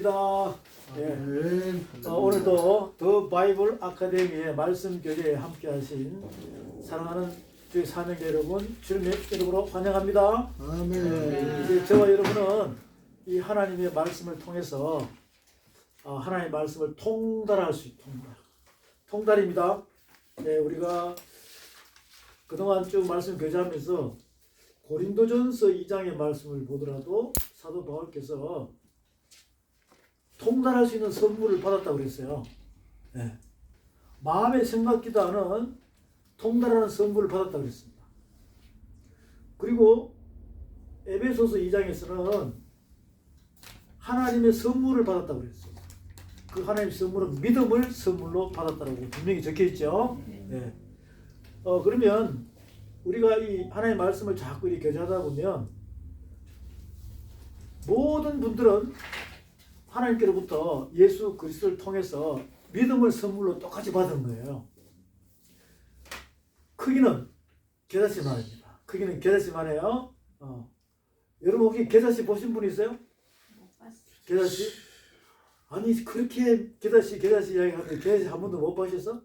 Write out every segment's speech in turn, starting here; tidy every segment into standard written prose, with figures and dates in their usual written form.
반갑습니다. 예. 오늘도 더 바이블 아카데미의 말씀 교제에 함께하신 사랑하는 주의 사명자 여러분, 주님의 이름으로 환영합니다. 아멘. 이제 저와 여러분은 이 하나님의 말씀을 통해서 하나님의 말씀을 통달할 수 있는 통달입니다. 네, 우리가 그동안 쭉 말씀 교제하면서 고린도전서 2장의 말씀을 보더라도 사도 바울께서 통달할 수 있는 선물을 받았다고 그랬어요. 네. 마음의 생각지도 않은 통달하는 선물을 받았다고 그랬습니다. 그리고 에베소서 2장에서는 하나님의 선물을 받았다고 그랬어요. 그 하나님의 선물은 믿음을 선물로 받았다고 분명히 적혀 있죠. 네. 그러면 우리가 이 하나님의 말씀을 자꾸 이렇게 교제하다 보면 모든 분들은 하나님께로부터 예수 그리스도를 통해서 믿음을 선물로 똑같이 받은 거예요. 크기는 겨자씨 만합니다. 크기는 겨자씨 만해요. 여러분 혹시 겨자씨 보신 분 있어요? 겨자씨? 아니 그렇게 겨자씨 이야기하는데 겨자씨 한 번도 못 보셨어?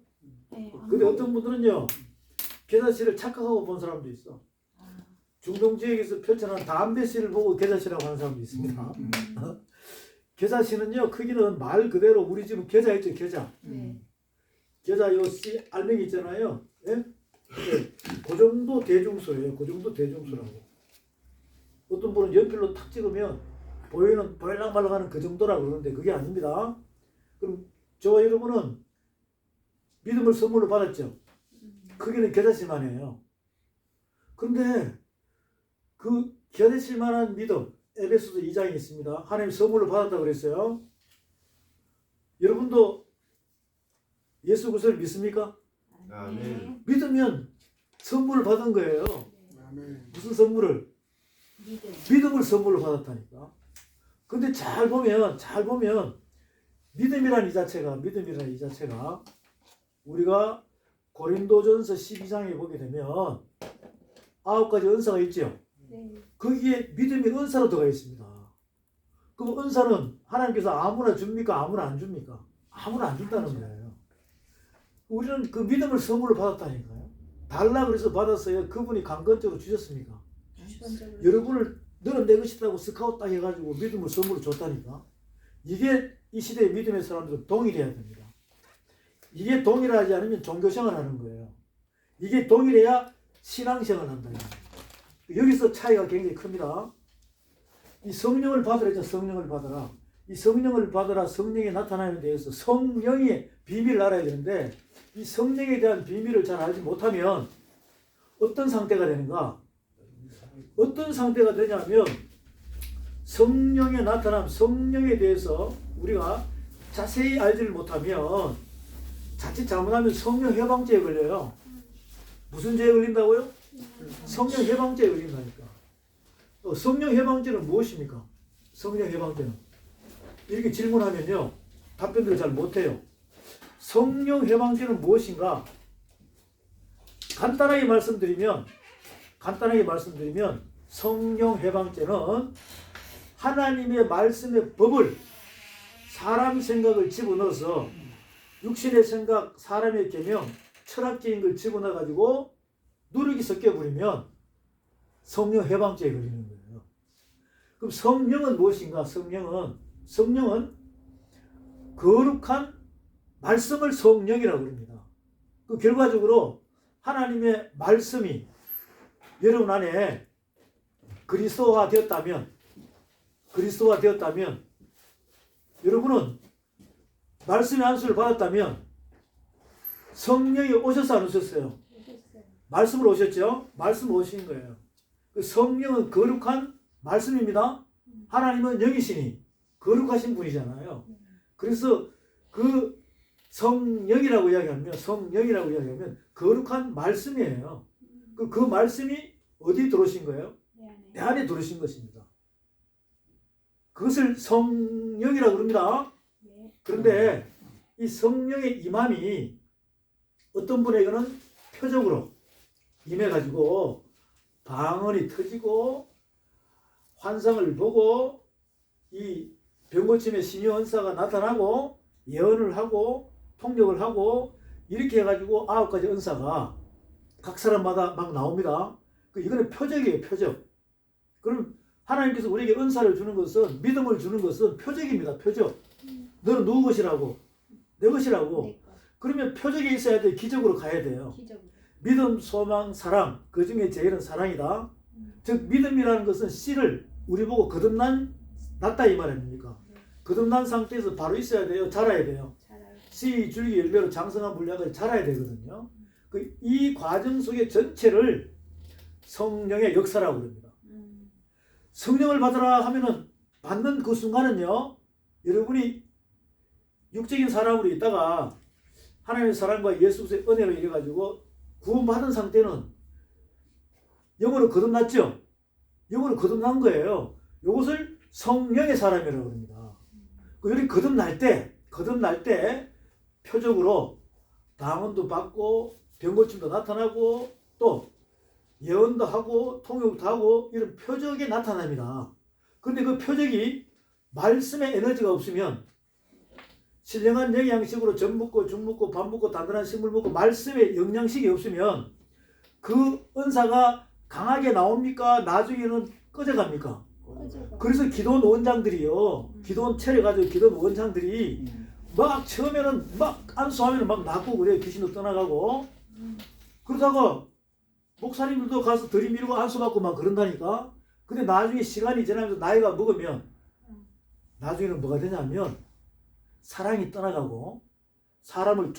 네. 근데 어떤 분들은요 겨자씨를 착각하고 본 사람도 있어. 중동 지역에서 펼쳐놓은 담배씨를 보고 겨자씨라고 하는 사람도 있습니다. 겨자씨는요 크기는 말 그대로 우리 집은 겨자 있죠, 겨자. 겨자 요 씨 알맹이 있잖아요. 예? 네. 그 정도 대중소예요. 그 정도 대중소라고. 어떤 분은 연필로 탁 찍으면 보일랑말랑하는 그 정도라고 그러는데 그게 아닙니다. 그럼 저와 여러분은 믿음을 선물로 받았죠. 크기는 겨자씨만해요. 그런데 그 겨자씨만한 믿음, 에베소서 2장에 있습니다. 하나님 선물을 받았다고 그랬어요. 여러분도 예수 그리스도를 믿습니까? 아멘. 믿으면 선물을 받은 거예요. 아멘. 무슨 선물을? 믿음을 선물로 받았다니까. 근데 잘 보면 믿음이란 이 자체가 우리가 고린도전서 12장에 보게 되면 9가지 은사가 있죠. 거기에 믿음이 은사로 들어가 있습니다. 그럼 은사는 하나님께서 아무나 줍니까? 아무나 안 줍니까? 아무나 안 준다는 거예요. 우리는 그 믿음을 선물로 받았다니까요. 달라 그래서 받았어요. 그분이 강건적으로 주셨습니까? 여러분을 너는 내 것이라고 스카웃 딱 해가지고 믿음을 선물로 줬다니까. 이게 이 시대의 믿음의 사람들은 동일해야 됩니다. 이게 동일하지 않으면 종교생활 하는 거예요. 이게 동일해야 신앙생활 한다. 여기서 차이가 굉장히 큽니다. 이 성령을 받으라 했죠. 성령을 받아라. 이 성령을 받아라, 성령이 나타남에 대해서 성령의 비밀을 알아야 되는데 이 성령에 대한 비밀을 잘 알지 못하면 어떤 상태가 되는가? 어떤 상태가 되냐면 성령의 나타남, 성령에 대해서 우리가 자세히 알지를 못하면 자칫 잘못하면 성령 해방죄에 걸려요. 무슨 죄에 걸린다고요? 성령 해방죄에 걸린다니까. 성령 해방죄는 무엇입니까? 성령 해방죄는 이렇게 질문하면요 답변들을 잘 못해요. 성령 해방죄는 무엇인가? 간단하게 말씀드리면 성령 해방죄는 하나님의 말씀의 법을 사람 생각을 집어넣어서 육신의 생각, 사람의 계명, 철학적인 걸 집어넣어 가지고 누룩이 섞여 버리면 성령 해방죄에 걸리는 거예요. 그럼 성령은 무엇인가? 성령은 거룩한 말씀을 성령이라고 합니다. 그 결과적으로 하나님의 말씀이 여러분 안에 그리스도화 되었다면 여러분은 말씀의 안수를 받았다면 성령이 오셔서 안 오셨어요? 말씀으로 오셨죠? 말씀으로 오신 거예요. 그 성령은 거룩한 말씀입니다. 하나님은 영이시니 거룩하신 분이잖아요. 그래서 그 성령이라고 이야기하면 거룩한 말씀이에요. 그 말씀이 어디 들어오신 거예요? 내 안에 들어오신 것입니다. 그것을 성령이라고 합니다. 그런데 이 성령의 임함이 어떤 분에게는 표적으로 임해가지고 방언이 터지고 환상을 보고 이 병고침에 신유 은사가 나타나고 예언을 하고 통역을 하고 이렇게 해가지고 9가지 은사가 각 사람마다 막 나옵니다. 이거는 표적이에요, 표적. 그럼 하나님께서 우리에게 은사를 주는 것은, 믿음을 주는 것은 표적입니다, 표적. 너는 누구 것이라고? 내 것이라고. 그러면 표적이 있어야 돼. 기적으로 가야 돼요. 믿음, 소망, 사랑. 그 중에 제일은 사랑이다. 즉 믿음이라는 것은 씨를 우리 보고 거듭났다 이 말 아닙니까? 거듭난 상태에서 바로 있어야 돼요. 자라야 돼요. 씨, 줄기, 열매로 장성한 물량을 자라야 되거든요. 이 과정 속의 전체를 성령의 역사라고 그럽니다. 성령을 받으라 하면은 받는 그 순간은요, 여러분이 육적인 사람으로 있다가 하나님의 사랑과 예수의 은혜로 이래 가지고 구원받은 상태는 영으로 거듭났죠. 영으로 거듭난 거예요. 이것을 성령의 사람이라고 합니다. 여기 거듭날 때 표적으로 방언도 받고 병고침도 나타나고 또 예언도 하고 통역도 하고 이런 표적이 나타납니다. 그런데 그 표적이 말씀의 에너지가 없으면 신령한 영양식으로 전 먹고 죽 먹고 밥 먹고 단단한 식물 먹고 말씀의 영양식이 없으면 그 은사가 강하게 나옵니까? 나중에는 꺼져갑니까? 그래서 기도원 원장들이요, 기도원 차려가지고 기도원 원장들이 막 처음에는 막 안수하면 막 낫고 그래요. 귀신도 떠나가고. 그러다가 목사님들도 가서 들이밀고 안수받고 막 그런다니까. 근데 나중에 시간이 지나면서 나이가 먹으면 나중에는 뭐가 되냐면 사랑이 떠나가고 사람을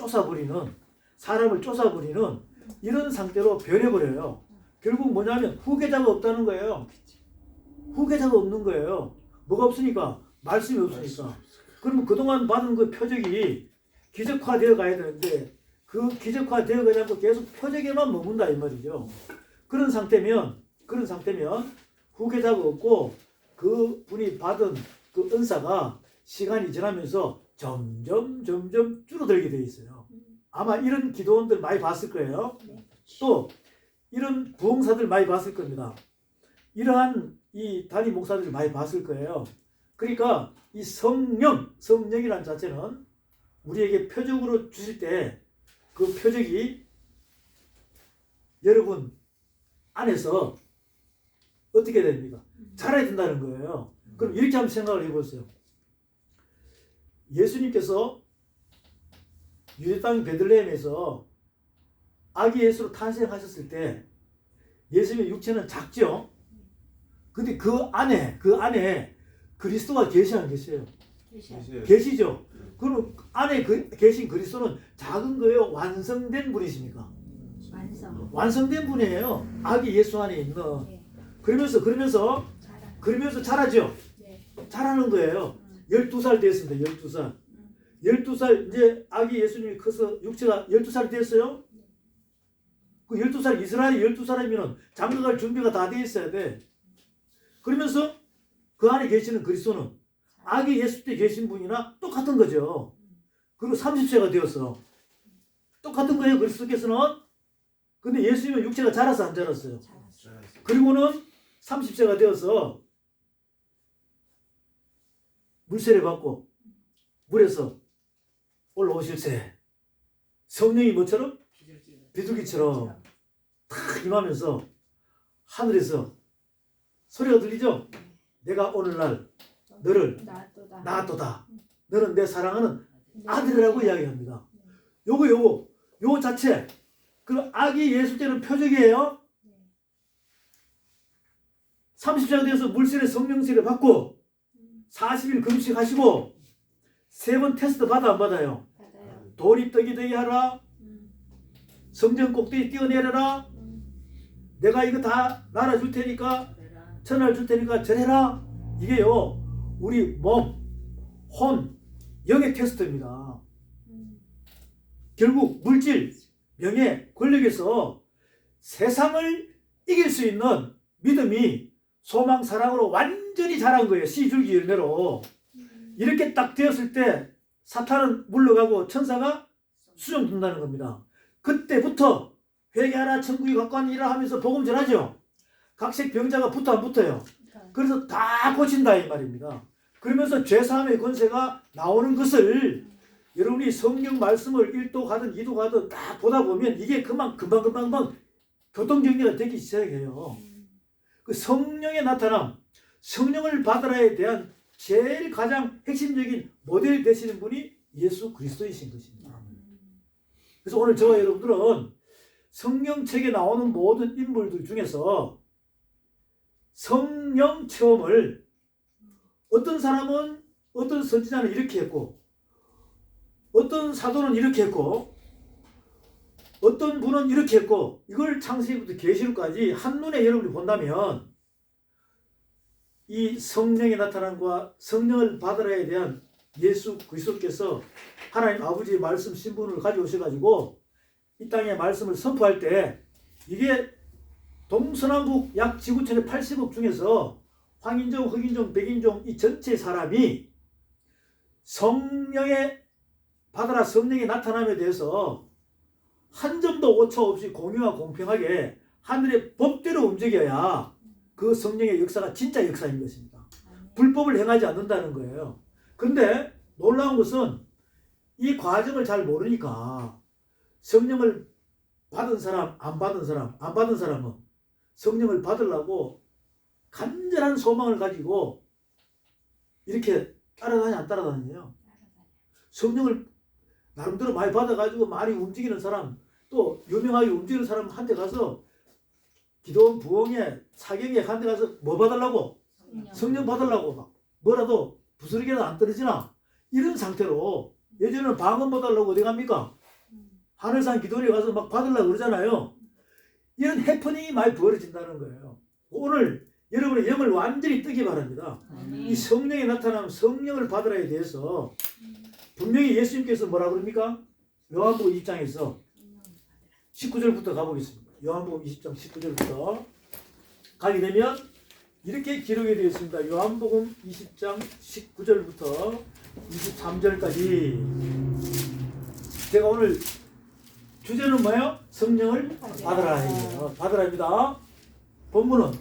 쫓아버리는 이런 상태로 변해버려요. 결국 뭐냐면 후계자가 없다는 거예요. 후계자가 없는 거예요. 뭐가 없으니까? 말씀이 없으니까. 그러면 그동안 받은 그 표적이 기적화되어 가야 되는데 그 기적화되어 가지 않고 계속 표적에만 머문다 이 말이죠. 그런 상태면 후계자가 없고 그 분이 받은 그 은사가 시간이 지나면서 점점 줄어들게 되어 있어요. 아마 이런 기도원들 많이 봤을 거예요. 또 이런 부흥사들 많이 봤을 겁니다. 이러한 이 단임 목사들을 많이 봤을 거예요. 그러니까 이 성령이라는 자체는 우리에게 표적으로 주실 때 그 표적이 여러분 안에서 어떻게 됩니까? 자라야 된다는 거예요. 그럼 이렇게 한번 생각을 해보세요. 예수님께서 유대 땅 베들레헴에서 아기 예수로 탄생하셨을 때 예수님의 육체는 작죠. 근데 그 안에 그리스도가 계시 안 계세요? 계시죠. 그럼 안에 계신 그리스도는 작은 거예요? 완성된 분이십니까? 완성된 분이에요. 아기 예수 안에 있는. 그러면서 자라죠. 자라는 거예요. 12살 됐습니다. 12살. 12살 이제 아기 예수님이 커서 육체가 12살이 됐어요. 그 12살 이스라엘이 12살이면 장가갈 준비가 다 돼 있어야 돼. 그러면서 그 안에 계시는 그리스도는 아기 예수 때 계신 분이나 똑같은 거죠. 그리고 30세가 되었어. 똑같은 거예요. 그리스도께서는. 근데 예수님은 육체가 자라서 안 자랐어요. 그리고는 30세가 되어서 물세례 받고 물에서 올라오실세. 성령이 뭐처럼? 비둘기처럼 탁 임하면서 하늘에서 소리가 들리죠? 내가 오늘날 너를 낳았도다. 너는 내 사랑하는 아들이라고 이야기합니다. 요거 자체 그 아기 예수 때는 표적이에요. 30세가 되어서 물세례 성령세례 받고 40일 금식하시고 3번 테스트 받아 안 받아요? 도립떡이 되게 하라. 성전 꼭대기 뛰어내려라. 내가 이거 다 날아줄 테니까 천을 줄 테니까 절해라. 이게요 우리 몸, 혼, 영의 테스트입니다. 결국 물질, 명예, 권력에서 세상을 이길 수 있는 믿음이 소망, 사랑으로 완전히 자란 거예요. 씨, 줄기, 열매로. 이렇게 딱 되었을 때 사탄은 물러가고 천사가 수정된다는 겁니다. 그때부터 회개하라, 천국이 가까우니라 하면서 복음 전하죠. 각색 병자가 붙어 안 붙어요? 그래서 다 고친다 이 말입니다. 그러면서 죄사함의 권세가 나오는 것을 여러분이 성경 말씀을 1도 가든 2도 가든 딱 보다 보면 이게 금방 교통정리가 되기 시작해요. 그 성령의 나타남, 성령을 받으라에 대한 제일 가장 핵심적인 모델이 되시는 분이 예수 그리스도이신 것입니다. 그래서 오늘 저와 여러분들은 성경책에 나오는 모든 인물들 중에서 성령 체험을 어떤 사람은 어떤 선지자는 이렇게 했고 어떤 사도는 이렇게 했고 어떤 분은 이렇게 했고 이걸 창세기부터 계시록까지 한눈에 여러분이 본다면 이 성령의 나타남과 성령을 받으라에 대한 예수 그리스도께서 하나님 아버지의 말씀 신분을 가져오셔가지고 이 땅의 말씀을 선포할 때 이게 동서남북 약 지구촌의 80억 중에서 황인종, 흑인종, 백인종 이 전체 사람이 성령의 받으라 성령의 나타남에 대해서 한 점도 오차 없이 공유와 공평하게 하늘의 법대로 움직여야 그 성령의 역사가 진짜 역사인 것입니다. 불법을 행하지 않는다는 거예요. 그런데 놀라운 것은 이 과정을 잘 모르니까 성령을 받은 사람, 안 받은 사람은 성령을 받으려고 간절한 소망을 가지고 이렇게 따라다니 안 따라다니요. 성령을 나름대로 많이 받아가지고 많이 움직이는 사람, 또 유명하게 움직이는 사람한테 가서 기도원 부흥회 사경에 한 데 가서 뭐 받으려고? 성령 받으려고 막 뭐라도 부스러기라도 안 떨어지나? 이런 상태로 예전에는 방언 받으려고 어디 갑니까? 하늘산 기도원에 가서 막 받으려고 그러잖아요. 이런 해프닝이 많이 벌어진다는 거예요. 오늘 여러분의 영을 완전히 뜨기 바랍니다. 이 성령이 나타나면 성령을 받으라에 대해서 분명히 예수님께서 뭐라 그럽니까? 요한복음 20장에서 19절부터 가보겠습니다. 요한복음 20장 19절부터 가게 되면 이렇게 기록이 되어 있습니다. 요한복음 20장 19절부터 23절까지 제가 오늘 주제는 뭐예요? 성령을 받으라예요. 받으라입니다. 본문은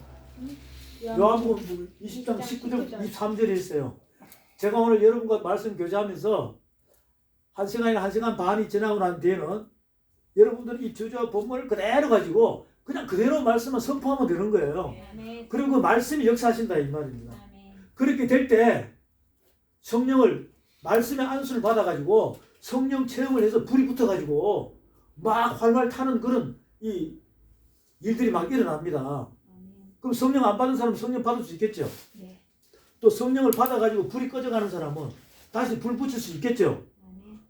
요한복음 20장 19절 23절에 있어요. 제가 오늘 여러분과 말씀 교제하면서 1시간이나 1시간 반이 지나고 난 뒤에는 여러분들이 이 주제와 본문을 그대로 가지고 그냥 그대로 말씀을 선포하면 되는 거예요. 그리고 그 말씀이 역사하신다 이 말입니다. 그렇게 될 때 성령을 말씀의 안수를 받아가지고 성령 체험을 해서 불이 붙어가지고 막 활활 타는 그런 이 일들이 막 일어납니다. 그럼 성령 안 받은 사람은 성령 받을 수 있겠죠? 또 성령을 받아가지고 불이 꺼져가는 사람은 다시 불 붙일 수 있겠죠?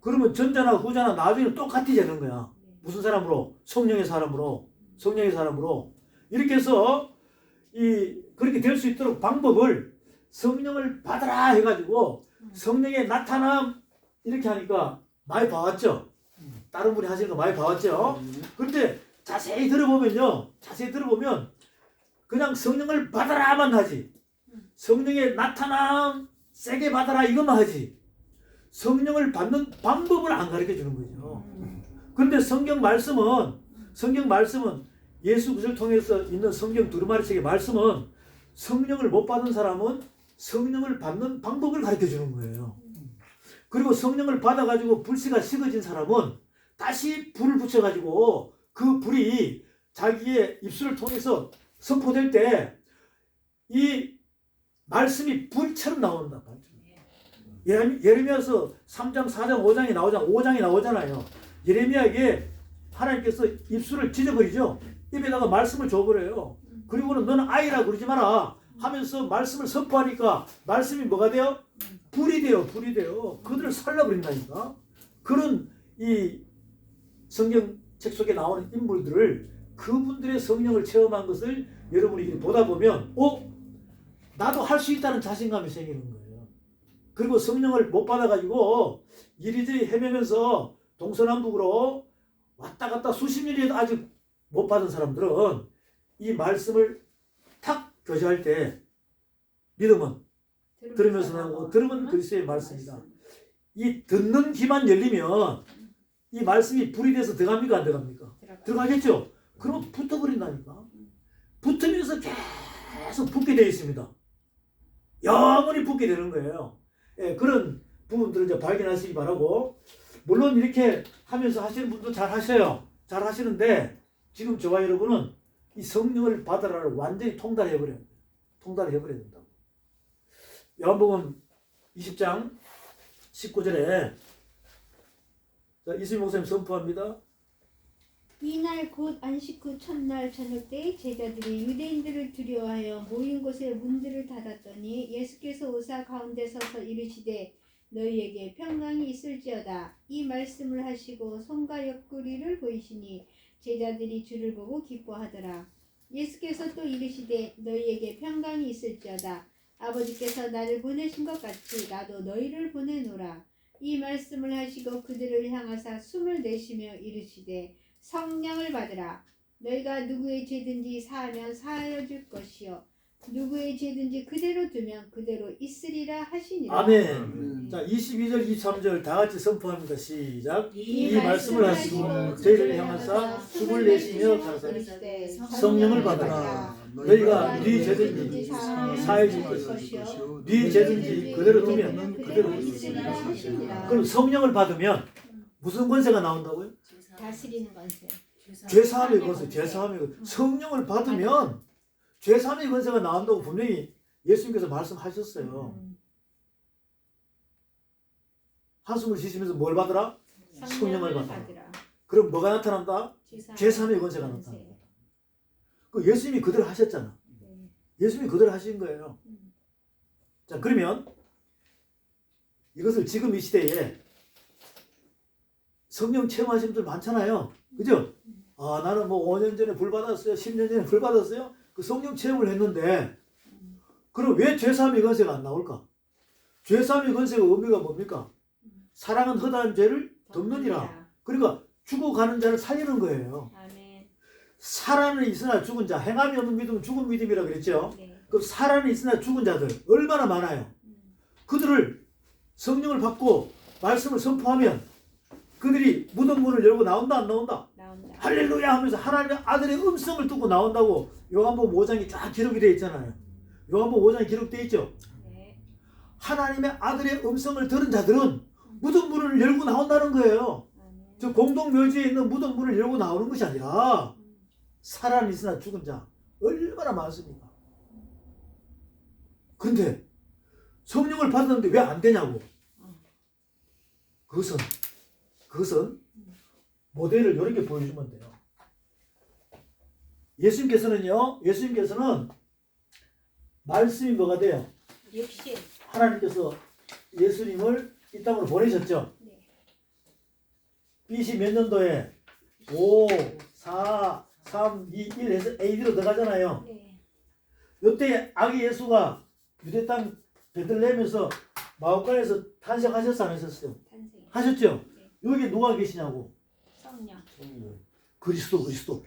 그러면 전자나 후자나 나중에는 똑같이 되는 거야. 무슨 사람으로? 성령의 사람으로. 성령의 사람으로. 이렇게 해서 그렇게 될 수 있도록 방법을 성령을 받아라 해가지고 성령의 나타남 이렇게 하니까 많이 봐왔죠? 다른 분이 하시는 거 많이 봐왔죠? 그런데 자세히 들어보면 그냥 성령을 받아라만 하지. 성령의 나타남 세게 받아라 이것만 하지. 성령을 받는 방법을 안 가르쳐 주는 거죠. 그런데 성경 말씀은 예수 그리스도를 통해서 있는 성경 두루마리책의 말씀은 성령을 못 받은 사람은 성령을 받는 방법을 가르쳐 주는 거예요. 그리고 성령을 받아가지고 불씨가 식어진 사람은 다시 불을 붙여가지고 그 불이 자기의 입술을 통해서 선포될 때 이 말씀이 불처럼 나온다. 예레미야서 3장, 4장, 5장이 나오잖아요. 예레미야에게 하나님께서 입술을 찢어버리죠. 입에다가 말씀을 줘버려요. 그리고는 너는 아이라 그러지 마라 하면서 말씀을 선포하니까 말씀이 뭐가 돼요? 불이 돼요. 그들을 살려버린다니까. 그런 이 성경책 속에 나오는 인물들을 그분들의 성령을 체험한 것을 여러분이 보다 보면 나도 할 수 있다는 자신감이 생기는 거예요. 그리고 성령을 못 받아가지고 이리저리 헤매면서 동서남북으로 왔다 갔다 수십 년이라도 아직 못 받은 사람들은 이 말씀을 탁 교제할 때 믿음은 들으면서 나오고 들으면 그리스도의 말씀이다. 이 듣는 귀만 열리면 이 말씀이 불이 돼서 들어갑니까 안 들어갑니까? 들어가겠죠? 그러면 붙어버린다니까. 붙으면서 계속 붙게 되어 있습니다. 영원히 붙게 되는 거예요. 예, 그런 부분들을 이제 발견하시기 바라고, 물론 이렇게 하면서 하시는 분도 잘 하셔요. 잘 하시는데 지금 저와 여러분은 이 성령을 받으라를 완전히 통달해버려야 돼요. 통달해버려야 된다고. 요한복음 20장 19절에 이수민 목사님 선포합니다. 이날 곧 안식 후 첫날 저녁 때 제자들이 유대인들을 두려워하여 모인 곳에 문들을 닫았더니 예수께서 오사 가운데 서서 이르시되 너희에게 평강이 있을지어다. 이 말씀을 하시고 손과 옆구리를 보이시니 제자들이 주를 보고 기뻐하더라. 예수께서 또 이르시되 너희에게 평강이 있을지어다. 아버지께서 나를 보내신 것 같이 나도 너희를 보내노라. 이 말씀을 하시고 그들을 향하사 숨을 내쉬며 이르시되 성령을 받으라. 너희가 누구의 죄든지 사하면 사하여 줄 것이요 누구의 죄든지 그대로 두면 그대로 있으리라 하시니라. 아멘. 자, 22절 23절 다 같이 선포합니다. 시작. 이 말씀을 하시고 저희를 향하사 숨을 내쉬며 가라사대 성령을 받으라. 너희가 네 죄든지 사하여 줄 것이요 네 죄든지 그대로 두면 그대로 있으리라 하시니라. 그럼 성령을 받으면 무슨 권세가 나온다고요? 다스리는 권세. 죄사함의 권세, 죄사함의 권세. 성령을 받으면 죄사함의 권세가 나온다고 분명히 예수님께서 말씀하셨어요. 한숨을 쉬시면서 뭘 받으라? 성령을 받으라. 그럼 뭐가 나타난다? 죄사함의 권세가 나타난다. 그 예수님이 그대로 하셨잖아. 예수님이 그대로 하신 거예요. 자, 그러면 이것을 지금 이 시대에 성령 체험하신 분들 많잖아요. 그죠? 아, 나는 뭐 5년 전에 불 받았어요. 10년 전에 불 받았어요. 그 성령 체험을 했는데, 그럼 왜 죄사함의 권세가 안 나올까? 죄사함의 권세가 의미가 뭡니까? 사랑은 허다한 죄를 덮느니라. 그러니까 죽어가는 자를 살리는 거예요. 아멘. 살아는 있으나 죽은 자, 행함이 없는 믿음은 죽은 믿음이라 그랬죠. 네. 그럼 살아는 있으나 죽은 자들 얼마나 많아요. 그들을 성령을 받고 말씀을 선포하면 그들이 무덤 문을 열고 나온다 안 나온다? 나온다. 할렐루야 하면서 하나님의 아들의 음성을 듣고 나온다고 요한복음 5장이 쫙 기록이 되어 있잖아요. 요한복음 5장이 기록되어 있죠. 네. 하나님의 아들의 음성을 들은 자들은 무덤 문을 열고 나온다는 거예요. 아멘. 저 공동묘지에 있는 무덤 문을 열고 나오는 것이 아니라 살아는 있으나 죽은 자 얼마나 많습니까? 그런데 성령을 받았는데 왜 안 되냐고. 그것은 모델을 이렇게 보여주면 돼요. 예수님께서는 말씀이 뭐가 돼요? 육신. 하나님께서 예수님을 이 땅으로 보내셨죠. 네. BC 몇 년도에 5, 4, 3, 2, 1 해서 AD로 들어가잖아요. 네. 이때 아기 예수가 유대 땅 베들레헴에서 마오가에서 탄생하셨어 안 하셨어요? 탄생. 하셨죠? 네. 여기 누가 계시냐고? 성령. 그리스도. 그리스도.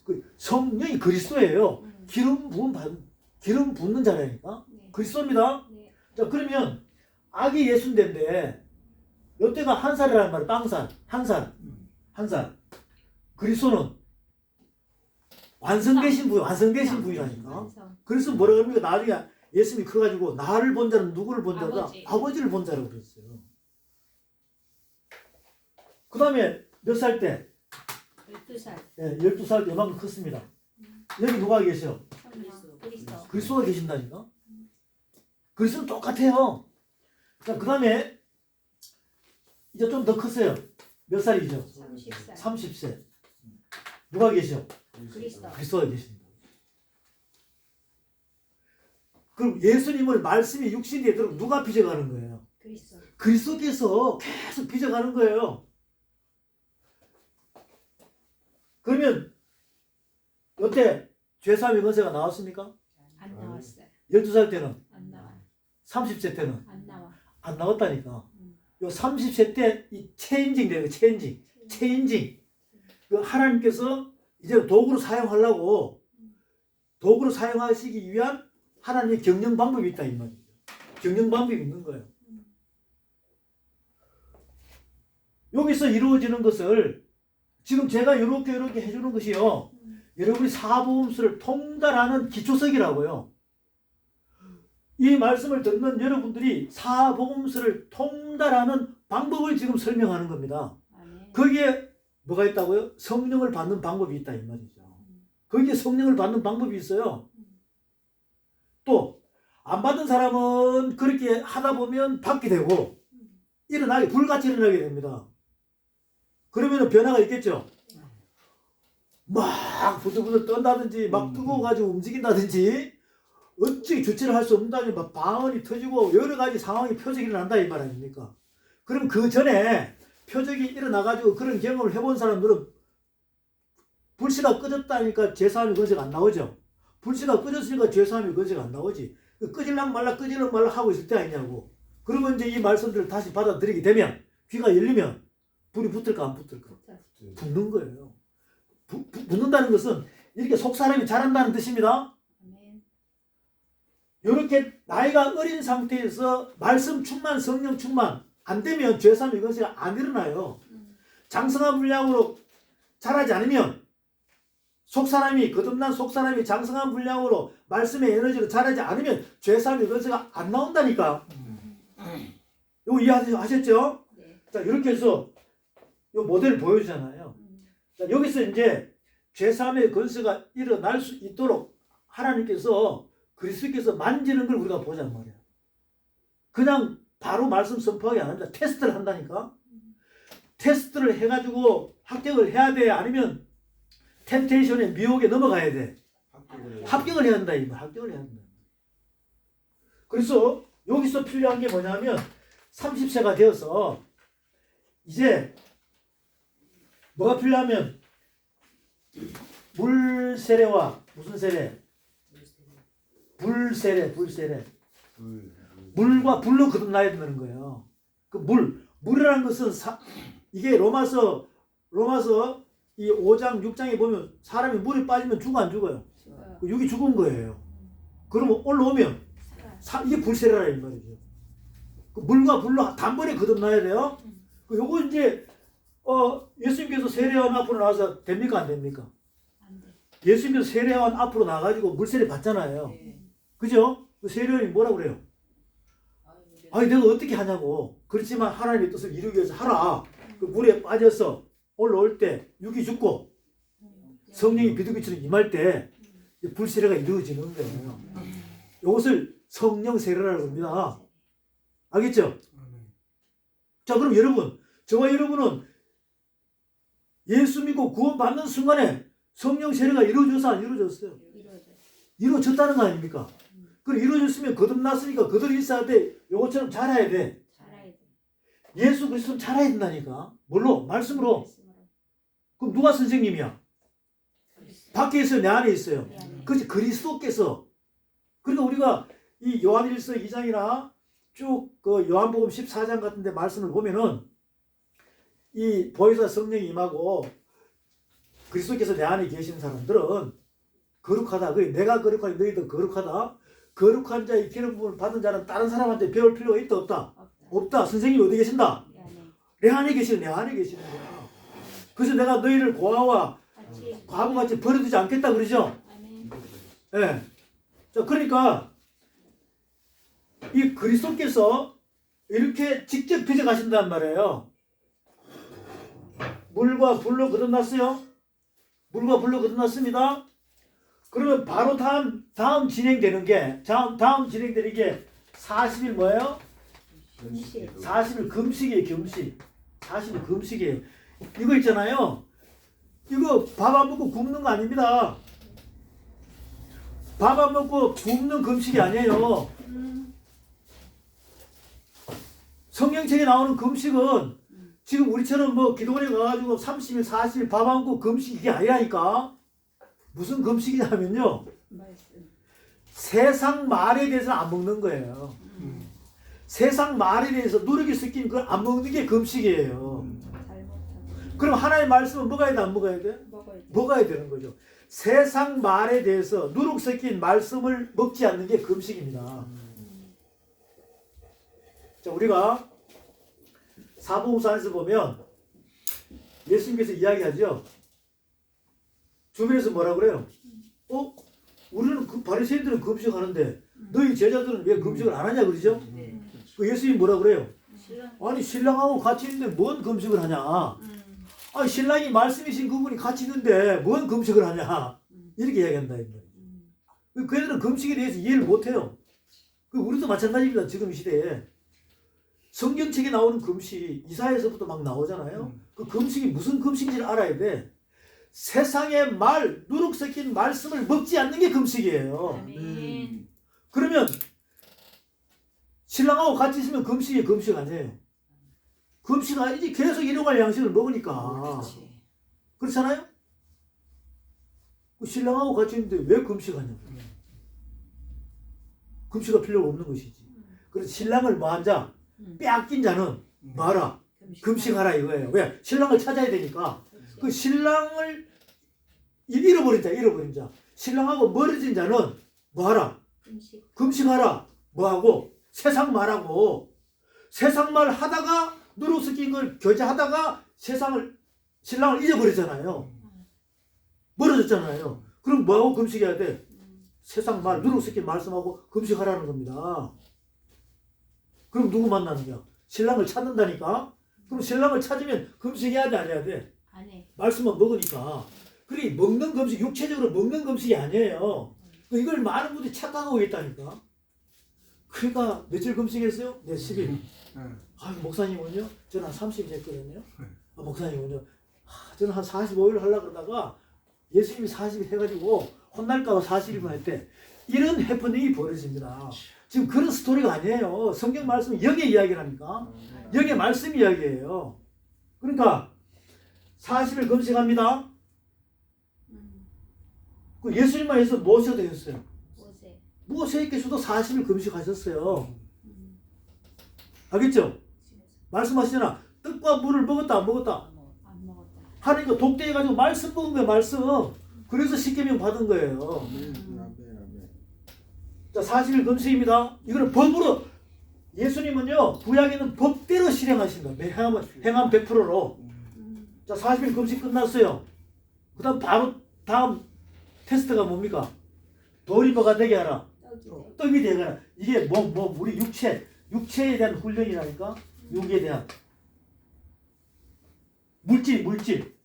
그 성령이 그리스도예요. 음. 기름 붓는 자라니까. 네. 그리스도입니다. 네. 자, 그러면 아기 예수인데 이때가 한 살이라는 말이에요. 빵살. 한 살. 그리스도는 완성되신 분이라니까. 완성. 그래서 뭐라고 합니까? 나중에 예수님이 커가지고 나를 본 자는 누구를 본 자다? 아버지. 아버지를 본 자라고 그랬어요. 그 다음에 몇 살 때? 12살. 예, 12살 때 이만큼 컸습니다. 여기 누가 계셔? 성령. 그리스도. 그리스도가 계신다니까? 그리스도는 똑같아요. 자, 그 다음에 이제 좀 더 컸어요. 몇 살이죠? 30살. 30세. 누가 계셔? 그리스도. 그리스도가 계신다. 그럼 예수님을 말씀이 육신이 되도록 누가 빚어가는 거예요? 그리스도. 그리스도께서 계속 빚어가는 거예요. 그러면 이때 죄사함의 권세가 나왔습니까? 안 나왔어요. 12살 때는, 안 나와. 30세 때는 안 나와. 안 나왔다니까. 요 30세 때 이 체인징 돼요. 체인징. 그 하나님께서 이제 도구로 사용하시기 위한 하나님의 경영 방법이 있다 이 말이죠. 경영 방법이 있는 거예요. 여기서 이루어지는 것을 지금 제가 이렇게 해주는 것이요. 여러분이 사보험수를 통달하는 기초석이라고요. 이 말씀을 듣는 여러분들이 사복음서를 통달하는 방법을 지금 설명하는 겁니다. 아멘. 거기에 뭐가 있다고요? 성령을 받는 방법이 있다 이 말이죠. 거기에 성령을 받는 방법이 있어요. 또 안 받은 사람은 그렇게 하다 보면 받게 되고 불같이 일어나게 됩니다. 그러면 변화가 있겠죠. 막 부들부들 떤다든지 막 뜨거워가지고 움직인다든지 어찌 조치를 할 수 없다니 막 방언이 터지고 여러 가지 상황이 표적이 일어난다 이 말 아닙니까? 그럼 그 전에 표적이 일어나가지고 그런 경험을 해본 사람들은 불씨가 꺼졌다니까 죄사함이 건세가 안 나오죠. 불씨가 꺼졌으니까 죄사함이 건세가 안 나오지. 꺼질랑 말라 꺼질랑 말라 하고 있을 때 아니냐고. 그러면 이제 이 말씀들을 다시 받아들이게 되면 귀가 열리면 불이 붙을까 안 붙을까? 붙는 거예요. 붙는다는 것은 이렇게 속 사람이 자란다는 뜻입니다. 아멘. 이렇게 나이가 어린 상태에서 말씀 충만, 성령 충만 안 되면 죄사함이 건세가 안 일어나요. 장성한 분량으로 자라지 않으면 속사람이 거듭난 속사람이 장성한 분량으로 말씀의 에너지로 자라지 않으면 죄사함의 건세가 안 나온다니까. 이거 이해하셨죠? 네. 자, 이렇게 해서 이 모델을 보여주잖아요. 자, 여기서 이제 죄사함의 건세가 일어날 수 있도록 하나님께서 그리스도께서 만지는 걸 우리가 보자는 말이에요. 그냥 바로 말씀 선포하기 안 합니다. 테스트를 한다니까. 테스트를 해가지고 합격을 해야 돼. 아니면 템테이션의 미혹에 넘어가야 돼. 합격을 해야 한다. 합격을 해야 한다. 그래서 여기서 필요한 게 뭐냐면 30세가 되어서 이제 뭐가 필요하면 물 세례와 무슨 세례? 불 세례. 물과 불로 거듭나야 된다는 거예요. 그 물이라는 것은 이게 로마서 이 5장 6장에 보면 사람이 물에 빠지면 죽어 안 죽어요? 죽어요. 육이 죽은 거예요. 그러면 올라오면 이게 불세례라 이 말이죠. 그 물과 불로 단번에 거듭나야 돼요. 요거 이제 예수님께서 세례원 앞으로 나와서 됩니까 안 됩니까? 안 돼. 예수님께서 세례원 앞으로 나가지고 물세례 받잖아요. 네. 그죠? 그 세례원이 뭐라 그래요? 아니 내가 어떻게 하냐고. 그렇지만 하나님의 뜻을 이루기 위해서 하라. 그 물에 빠져서 올라올 때 육이 죽고 성령이 비둘기처럼 임할 때 불세례가 이루어지는 거예요. 이것을 성령 세례라고 합니다. 알겠죠? 자, 그럼 여러분, 저와 여러분은 예수 믿고 구원받는 순간에 성령 세례가 이루어져서 안 이루어졌어요? 이루어졌다는 거 아닙니까? 그럼 이루어졌으면 거듭났으니까 그대로 있어야 돼. 요것처럼 자라야 돼. 잘해야 돼. 예수 그리스도는 자라야 된다니까. 뭘로? 말씀으로. 그럼 누가 선생님이야? 밖에 있어요? 내 안에 있어요? 그렇지, 그리스도께서. 그러니까 우리가 이 요한일서 2장이나 쭉 그 요한복음 14장 같은 데 말씀을 보면은 이 보혜사 성령이 임하고 그리스도께서 내 안에 계시는 사람들은 거룩하다. 내가 거룩하니 너희도 거룩하다. 거룩한 자의 기름 부음을 받은 자는 다른 사람한테 배울 필요가 있다 없다? 없다. 선생님이 어디 계신다? 내 안에 계시는 내 안에 계시는 거야. 그래서 내가 너희를 고아와 과부같이 버려두지 않겠다 그러죠? 예. 네. 자, 그러니까 이 그리스도께서 이렇게 직접 빚어가신단 말이에요. 물과 불로 거듭났어요. 물과 불로 거듭났습니다. 그러면 바로 다음 진행되는 게 다음 진행되는 게 40일 뭐예요? 40일 금식이에요. 금식. 40일 금식이에요. 이거 있잖아요. 이거 밥 안 먹고 굶는 거 아닙니다. 밥 안 먹고 굶는 금식이 아니에요. 성경책에 나오는 금식은 지금 우리처럼 뭐 기도원에 가가지고 30일, 40일 밥 안 먹고 금식 이게 아니라니까. 무슨 금식이냐면요. 세상 말에 대해서는 안 먹는 거예요. 세상 말에 대해서 누룩이 섞인 걸 안 먹는 게 금식이에요. 그럼 하나님의 말씀은 먹어야 돼, 안 먹어야 돼? 먹어야 되는 거죠. 세상 말에 대해서 누룩 섞인 말씀을 먹지 않는 게 금식입니다. 자, 우리가 사복음서에서 보면 예수님께서 이야기하죠. 주변에서 뭐라 그래요? 우리는 그 바리새인들은 금식하는데 너희 제자들은 왜 금식을 안 하냐 그러죠? 그 예수님이 뭐라 그래요? 아니 신랑하고 같이 있는데 뭔 금식을 하냐? 아니 신랑이 말씀이신 그분이 같이 있는데 뭔 금식을 하냐? 이렇게 이야기한다 이 말이에요. 그 애들은 금식에 대해서 이해를 못해요. 우리도 마찬가지입니다. 지금 이 시대에 성경책에 나오는 금식 이사야에서부터 막 나오잖아요. 그 금식이 무슨 금식인지를 알아야 돼. 세상의 말 누룩 섞인 말씀을 먹지 않는 게 금식이에요. 아멘. 그러면 신랑하고 같이 있으면 금식이 금식 아니에요. 금식 아니지 계속 일용할 양식을 먹으니까. 그렇잖아요? 신랑하고 같이 있는데 왜 금식하냐고. 금식할 필요가 없는 것이지. 그래서 신랑을 뭐한 자, 빼앗긴 자는 뭐하라? 금식하라 이거예요. 왜? 신랑을 찾아야 되니까. 그 신랑을 잃어버린 자. 신랑하고 멀어진 자는 뭐하라? 금식하라. 뭐하고? 세상 말하고. 세상 말 하다가 누룩 섞인 걸 교제하다가 신랑을 잊어버리잖아요. 멀어졌잖아요. 그럼 뭐하고 금식해야 돼? 세상 말, 누룩 섞인 말씀하고 금식하라는 겁니다. 그럼 누구 만나는 거야? 신랑을 찾는다니까? 그럼 신랑을 찾으면 금식해야 돼, 안 해야 돼? 안 해. 말씀만 먹으니까. 그래, 먹는 금식, 육체적으로 먹는 금식이 아니에요. 이걸 많은 분들이 착각하고 있다니까. 그러니까 며칠 금식했어요? 네, 10일. 아, 목사님은요? 저는 한 30일 했거든요. 아, 목사님은요? 저는 한 45일 하려고 그러다가 예수님이 40일 해가지고 혼날까봐 40일만 했대. 이런 해프닝이 벌어집니다. 지금 그런 스토리가 아니에요. 성경 말씀은 영의 이야기를 하니까. 영의 말씀 이야기예요. 그러니까 40일 금식합니다. 그 예수님만 해서 모세도 했어요. 모세께서도 40일 금식하셨어요. 알겠죠? 말씀하시잖아. 떡과 물을 먹었다 안 먹었다? 안 먹었다. 하나님과 독대해가지고 말씀 먹은 거예요. 말씀. 그래서 십계명 받은 거예요. 자, 40일 금식입니다. 이거는 법으로 예수님은요 구약에는 법대로 실행하신다. 행함 100%로. 자, 40일 금식 끝났어요. 그 다음 바로 다음 테스트가 뭡니까? 돌이 뭐가 되게 하라. 떡이 되게 하라. 이게 우리 육체에 대한 훈련이라니까. 육에 대한 물질.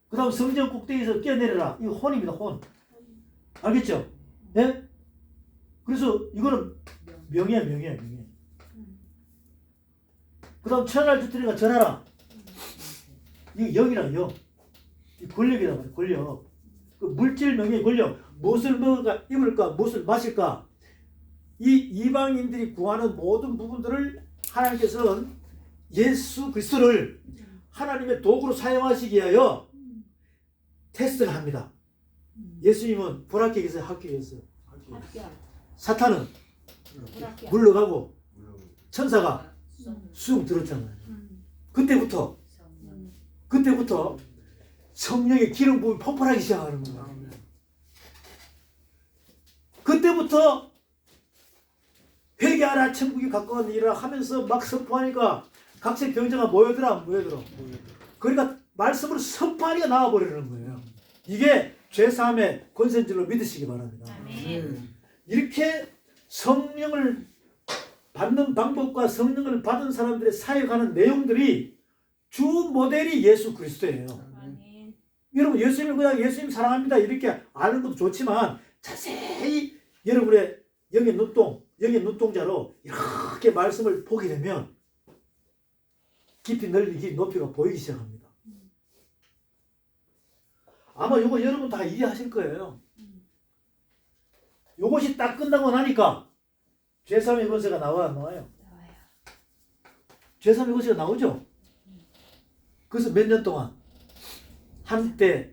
그 다음 성전 꼭대기에서 뛰어내려라. 이거 혼입니다. 혼. 알겠죠? 예? 그래서 이거는 명예야. 그 다음 천할 주트리가 전하라. 이거 영이라 영. 이 권력이란 말이야. 권력. 그 물질 명예 권력. 무엇을 먹을까 입을까 무엇을 마실까. 이 이방인들이 구하는 모든 부분들을 하나님께서는 예수 그리스도를 하나님의 도구로 사용하시기 위하여 테스트를 합니다. 예수님은 불합격했어요? 합격했어요? 합격. 사탄은 불합격. 물러가고 천사가 쑥 들었잖아요. 그때부터 성령의 기름 부음이 폭발하기 시작하는 거예요. 그때부터 회개하라 천국이 가까운 일이라 하면서 막 선포하니까 각색 병자가 모여들어 안 모여들어. 그러니까 말씀을 선포하니까 나와버리는 거예요. 이게 죄사함의 권세인 줄로 믿으시기 바랍니다. 이렇게 성령을 받는 방법과 성령을 받은 사람들의 사역하는 내용들이 주 모델이 예수 그리스도예요. 여러분 예수님을 그냥 예수님 사랑합니다 이렇게 아는 것도 좋지만 자세히 여러분의 영의 눈동자로 이렇게 말씀을 보게 되면 깊이 넓이 높이가 보이기 시작합니다. 아마 이거 여러분 다 이해하실 거예요. 이것이 딱 끝나고 나니까 죄사함의 권세가 나와요, 안 나와요? 죄사함의 권세가 나오죠? 그래서 몇 년 동안 한때